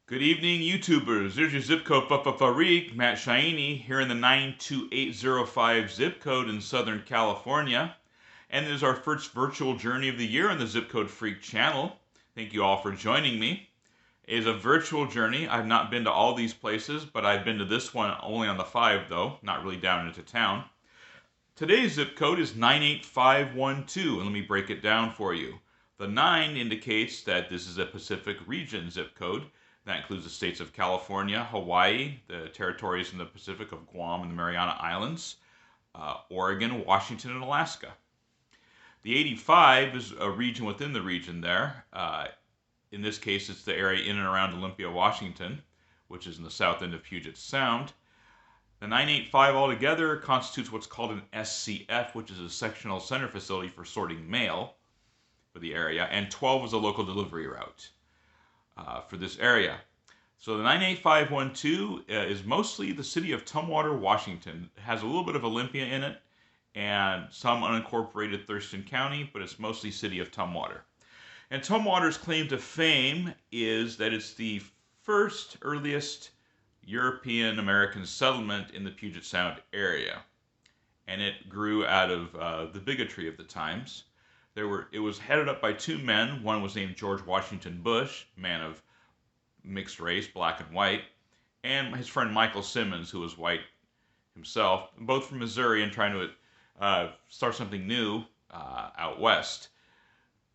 Good evening, YouTubers. There's your zip code Farik, Matt Shaini, here in the 92805 zip code in Southern California. And this is our first virtual journey of the year on the Zip Code Freak channel. Thank you all for joining me. It is a virtual journey. I've not been to all these places, but I've been to this one only on the 5, though, not really down into town. Today's zip code is 98512, and let me break it down for you. The 9 indicates that this is a Pacific region zip code. That includes the states of California, Hawaii, the territories in the Pacific of Guam and the Mariana Islands, Oregon, Washington, and Alaska. The 85 is a region within the region there. In this case, it's the area in and around Olympia, Washington, which is in the south end of Puget Sound. The 985 altogether constitutes what's called an SCF, which is a sectional center facility for sorting mail for the area, and 12 is a local delivery route for this area. So the 98512 is mostly the city of Tumwater, Washington. It has a little bit of Olympia in it and some unincorporated Thurston County, but it's mostly city of Tumwater. And Tumwater's claim to fame is that it's the first earliest European American settlement in the Puget Sound area. And it grew out of the bigotry of the times. It was headed up by two men. One was named George Washington Bush, man of mixed race, black and white, and his friend Michael Simmons, who was white himself, both from Missouri and trying to start something new out west.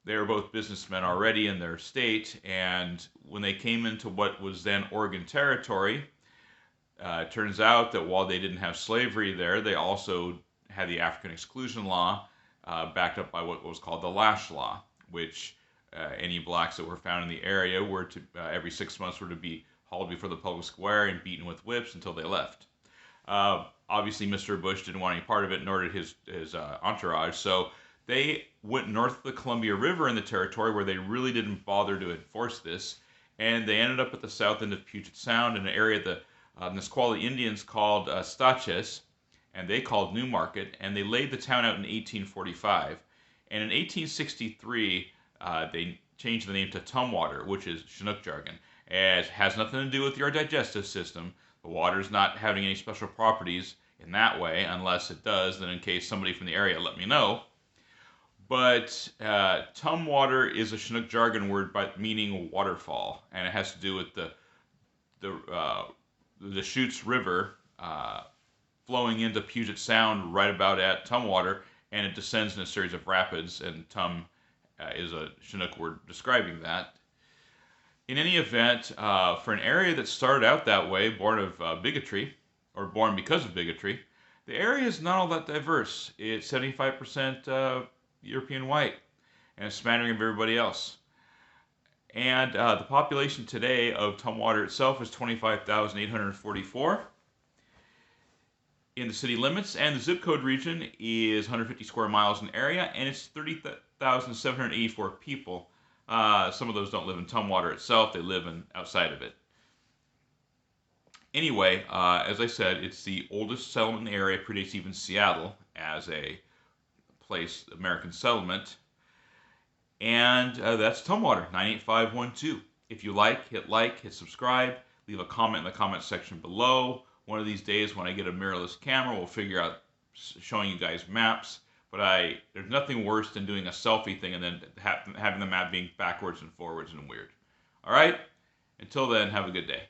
They were both businessmen already in their state, and when they came into what was then Oregon Territory, it turns out that while they didn't have slavery there, they also had the African exclusion law, backed up by what was called the Lash Law, which any blacks that were found in the area were to every 6 months were to be hauled before the public square and beaten with whips until they left. Obviously, Mr. Bush didn't want any part of it, nor did his entourage. So they went north of the Columbia River in the territory, where they really didn't bother to enforce this, and they ended up at the south end of Puget Sound in an area the Nisqually Indians called Staches, and they called Newmarket, and they laid the town out in 1845. And in 1863, they changed the name to Tumwater, which is Chinook jargon. It has nothing to do with your digestive system. The water's not having any special properties in that way, unless it does, then in case somebody from the area let me know. But Tumwater is a Chinook jargon word meaning waterfall, and it has to do with the Deschutes River flowing into Puget Sound right about at Tumwater, and it descends in a series of rapids, and Tum is a Chinook word describing that. In any event, for an area that started out that way, born of bigotry, or born because of bigotry, the area is not all that diverse. It's 75% European white, and a smattering of everybody else. And the population today of Tumwater itself is 25,844 in the city limits, and the zip code region is 150 square miles in area, and it's 30,784 people. Some of those don't live in Tumwater itself, they live outside of it. Anyway, as I said, it's the oldest settlement in the area, predates even Seattle as a place, American settlement. And that's Tumwater, 98512. If you like, hit subscribe, leave a comment in the comment section below. One of these days when I get a mirrorless camera, we'll figure out showing you guys maps. But there's nothing worse than doing a selfie thing and then having the map being backwards and forwards and weird. All right? Until then, have a good day.